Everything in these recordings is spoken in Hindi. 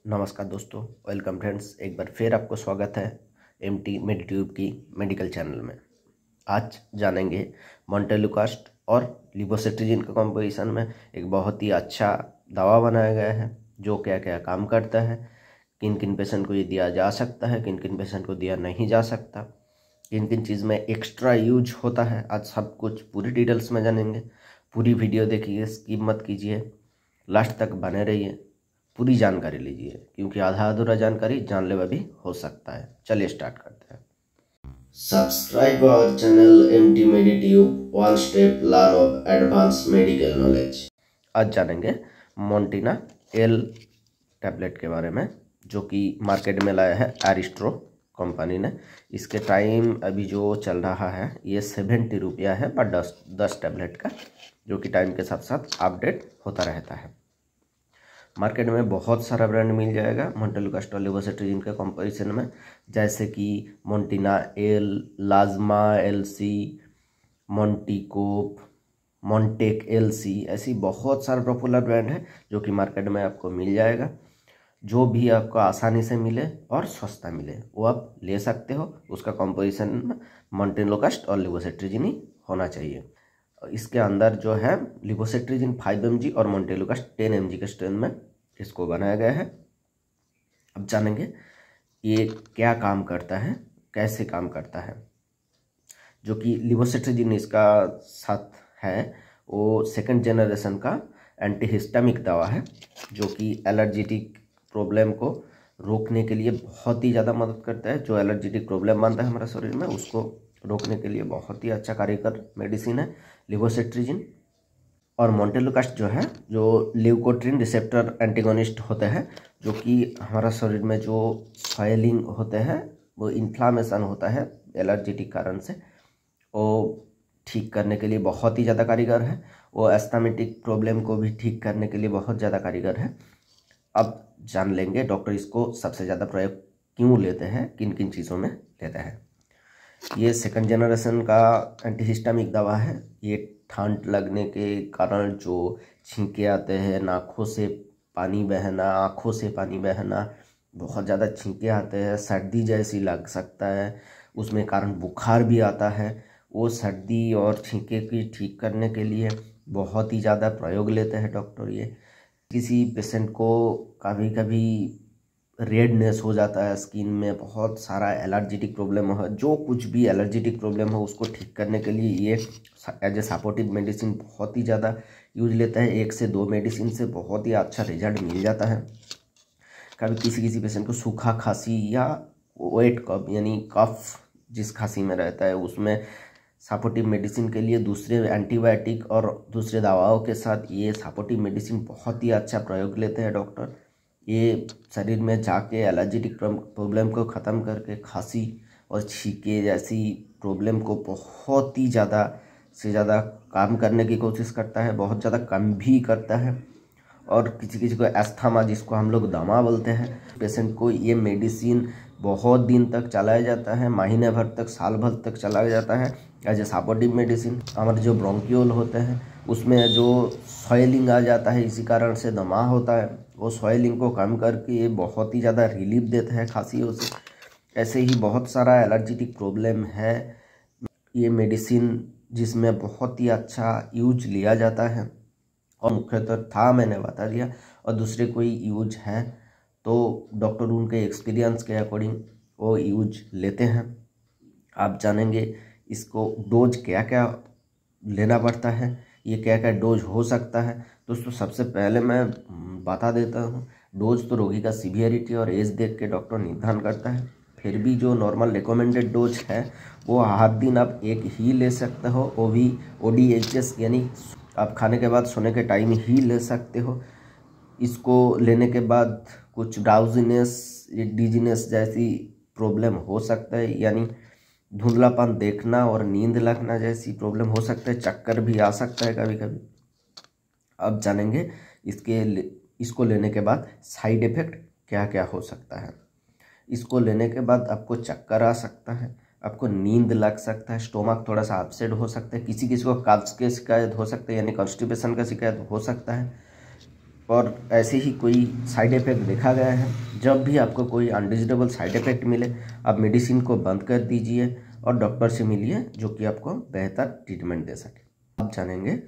नमस्कार दोस्तों, वेलकम फ्रेंड्स। एक बार फिर आपको स्वागत है एमटी मेडिट्यूब की मेडिकल चैनल में। आज जानेंगे मोंटेलुकास्ट और लिवोसिट्रिजिन के कॉम्पोजिशन में एक बहुत ही अच्छा दवा बनाया गया है जो क्या क्या काम करता है, किन किन पेशेंट को ये दिया जा सकता है, किन किन पेशेंट को दिया नहीं जा सकता, किन किन चीज़ में एक्स्ट्रा यूज होता है। आज सब कुछ पूरी डिटेल्स में जानेंगे। पूरी वीडियो देखिए, स्किप मत कीजिए, लास्ट तक बने रहिए, पूरी जानकारी लीजिए, क्योंकि आधा अधूरा जानकारी जानलेवा भी हो सकता है। चलिए स्टार्ट करते हैं। Subscribe our channel MT MediTube, one step learn of advance medical knowledge. आज जानेंगे मोंटिना एल टैबलेट के बारे में, जो कि मार्केट में लाया है एरिस्ट्रो कंपनी ने। इसके टाइम अभी जो चल रहा है ये 70 रुपया है पर 10 टैबलेट का, जो कि टाइम के साथ साथ अपडेट होता रहता है। मार्केट में बहुत सारा ब्रांड मिल जाएगा मोंटेलुकास्ट और लिवोसिट्रिजिन के कॉम्पोजिशन में, जैसे कि मोंटिना एल, लाजमा एलसी, मोंटिकोप, मोंटेक एलसी, ऐसी बहुत सारे पॉपुलर ब्रांड है जो कि मार्केट में आपको मिल जाएगा। जो भी आपको आसानी से मिले और सस्ता मिले वो आप ले सकते हो। उसका कॉम्पोजिशन मोंटेलुकास्ट और लिवोसिट्रिजिन ही होना चाहिए। इसके अंदर जो है लिवोसिट्रिजिन 5 mg और मोंटेलुकास्ट 10 mg के स्ट्रेंथ में इसको बनाया गया है। अब जानेंगे ये क्या काम करता है, कैसे काम करता है। जो कि लिवोसिट्रिजिन इसका साथ है वो 2nd जनरेशन का एंटीहिस्टामिक दवा है, जो कि एलर्जिटिक प्रॉब्लम को रोकने के लिए बहुत ही ज़्यादा मदद करता है। जो एलर्जिटिक प्रॉब्लम बनता है हमारे शरीर में, उसको रोकने के लिए बहुत ही अच्छा कार्यकर मेडिसिन है लिवोसिट्रिजिन। और मोंटेलुकास्ट जो है जो ल्यूकोट्रिन रिसेप्टर एंटेगोनिस्ट होते हैं, जो कि हमारा शरीर में जो स्वेलिंग होते हैं, वो इन्फ्लामेशन होता है एलर्जिटिक कारण से, वो ठीक करने के लिए बहुत ही ज़्यादा कारीगर है। वो एस्थमेटिक प्रॉब्लम को भी ठीक करने के लिए बहुत ज़्यादा कारीगर है। अब जान लेंगे डॉक्टर इसको सबसे ज़्यादा प्रयोग क्यों लेते हैं, किन किन चीज़ों में लेते हैं। ये 2nd जनरेशन का एंटीहिस्टामिक दवा है। ये ठंड लगने के कारण जो छींके आते हैं, नाकों से पानी बहना, आँखों से पानी बहना, बहुत ज़्यादा छींके आते हैं, सर्दी जैसी लग सकता है, उसमें कारण बुखार भी आता है। वो सर्दी और छींके की ठीक करने के लिए बहुत ही ज़्यादा प्रयोग लेते हैं डॉक्टर। ये किसी पेशेंट को कभी कभी रेडनेस हो जाता है स्किन में, बहुत सारा एलर्जिटिक प्रॉब्लम हो, जो कुछ भी एलर्जिटिक प्रॉब्लम हो उसको ठीक करने के लिए ये एज ए सपोर्टिव मेडिसिन बहुत ही ज़्यादा यूज लेता है। 1 से 2 मेडिसिन से बहुत ही अच्छा रिजल्ट मिल जाता है। कभी किसी पेशेंट को सूखा खांसी या वेट कफ यानी कफ जिस खांसी में रहता है, उसमें सपोर्टिव मेडिसिन के लिए दूसरे एंटीबायोटिक और दूसरे दवाओं के साथ ये सपोर्टिव मेडिसिन बहुत ही अच्छा प्रयोग लेते हैं डॉक्टर। ये शरीर में जाके एलर्जिटिक प्रॉब्लम को ख़त्म करके खांसी और छींके जैसी प्रॉब्लम को बहुत ही ज़्यादा से ज़्यादा काम करने की कोशिश करता है, बहुत ज़्यादा कम भी करता है। और किसी को एस्थमा, जिसको हम लोग दमा बोलते हैं, पेशेंट को ये मेडिसिन बहुत दिन तक चलाया जाता है, महीने भर तक, साल भर तक चलाया जाता है एज ए सपोर्टिव मेडिसिन। हमारे जो ब्रोंकियोल होते हैं उसमें जो स्वेलिंग आ जाता है, इसी कारण से दमा होता है, वो स्वेलिंग को कम करके ये बहुत ही ज़्यादा रिलीफ देता है खांसियों से। ऐसे ही बहुत सारा एलर्जिटिक प्रॉब्लम है, ये मेडिसिन जिसमें बहुत ही अच्छा यूज लिया जाता है। और मुख्यतः था मैंने बता दिया, और दूसरे कोई यूज है तो डॉक्टर उनके एक्सपीरियंस के अकॉर्डिंग वो यूज लेते हैं। आप जानेंगे इसको डोज क्या क्या लेना पड़ता है, ये क्या क्या डोज हो सकता है। दोस्तों सबसे पहले मैं बता देता हूँ, डोज तो रोगी का सीवियरिटी और एज देख के डॉक्टर निर्धारण करता है। फिर भी जो नॉर्मल रिकमेंडेड डोज है वो हर दिन आप एक ही ले सकते हो, वो भी ODHS यानी आप खाने के बाद सोने के टाइम ही ले सकते हो। इसको लेने के बाद कुछ ड्राउजीनेस, डिजीनेस जैसी प्रॉब्लम हो सकता है, यानी धुंधलापन देखना और नींद लगना जैसी प्रॉब्लम हो सकता है, चक्कर भी आ सकता है कभी कभी। अब जानेंगे इसको लेने के बाद साइड इफ़ेक्ट क्या क्या हो सकता है। इसको लेने के बाद आपको चक्कर आ सकता है, आपको नींद लग सकता है, स्टोमक थोड़ा सा अपसेट हो सकता है, किसी को कब्ज के शिकायत हो सकता है यानी कॉन्स्टिपेशन का शिकायत हो सकता है। और ऐसे ही कोई साइड इफ़ेक्ट देखा गया है। जब भी आपको कोई अनडिजिटेबल साइड इफ़ेक्ट मिले आप मेडिसिन को बंद कर दीजिए और डॉक्टर से मिलिए जो कि आपको बेहतर ट्रीटमेंट दे सके। आप जानेंगे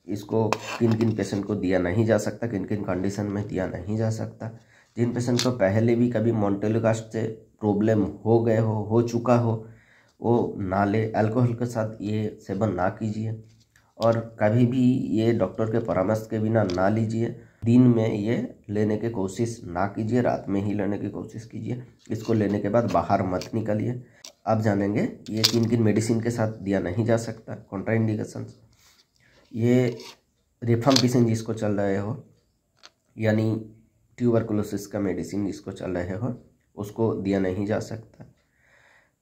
इसको किन किन पेशेंट को दिया नहीं जा सकता, किन किन कंडीशन में दिया नहीं जा सकता। जिन पेशेंट को पहले भी कभी मोंटेलुकास्ट से प्रॉब्लम हो चुका हो, वो ना ले, अल्कोहल के साथ ये सेवन ना कीजिए और कभी भी ये डॉक्टर के परामर्श के बिना ना लीजिए। दिन में ये लेने की कोशिश ना कीजिए, रात में ही लेने की कोशिश कीजिए। इसको लेने के बाद बाहर मत निकलिए। आप जानेंगे ये किन किन मेडिसिन के साथ दिया नहीं जा सकता, कॉन्ट्राइंडिकेशंस। ये रिफाम्पिसिन जिसको चल रहे हो, यानी ट्यूबरकुलोसिस का मेडिसिन जिसको चल रहे हो, उसको दिया नहीं जा सकता।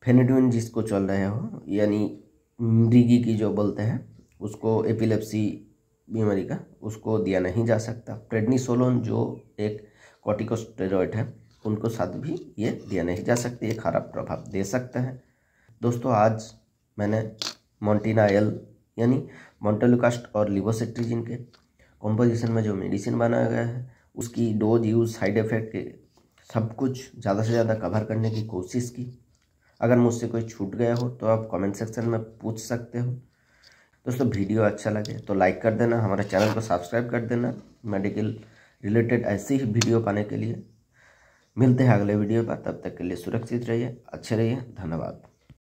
फेनिडोइन जिसको चल रहे हो, यानी मृगी की जो बोलते हैं उसको, एपिलेप्सी बीमारी का, उसको दिया नहीं जा सकता। प्रेडनिसोलोन जो एक कॉर्टिकोस्टेरॉइड है, उनको साथ भी ये दिया नहीं जा सकता, ये खराब प्रभाव दे सकता है। दोस्तों आज मैंने मोंटिना एल यानी मोंटेलुकास्ट और लिवोसेट्रिजिन के कॉम्पोजिशन में जो मेडिसिन बनाया गया है उसकी डोज, यूज़, साइड इफ़ेक्ट के सब कुछ ज़्यादा से ज़्यादा कवर करने की कोशिश की। अगर मुझसे कोई छूट गया हो तो आप कमेंट सेक्शन में पूछ सकते हो। दोस्तों वीडियो अच्छा लगे तो लाइक कर देना, हमारे चैनल को सब्सक्राइब कर देना मेडिकल रिलेटेड ऐसे ही वीडियो पाने के लिए। मिलते हैं अगले वीडियो पर, तब तक के लिए सुरक्षित रहिए, अच्छे रहिए, धन्यवाद।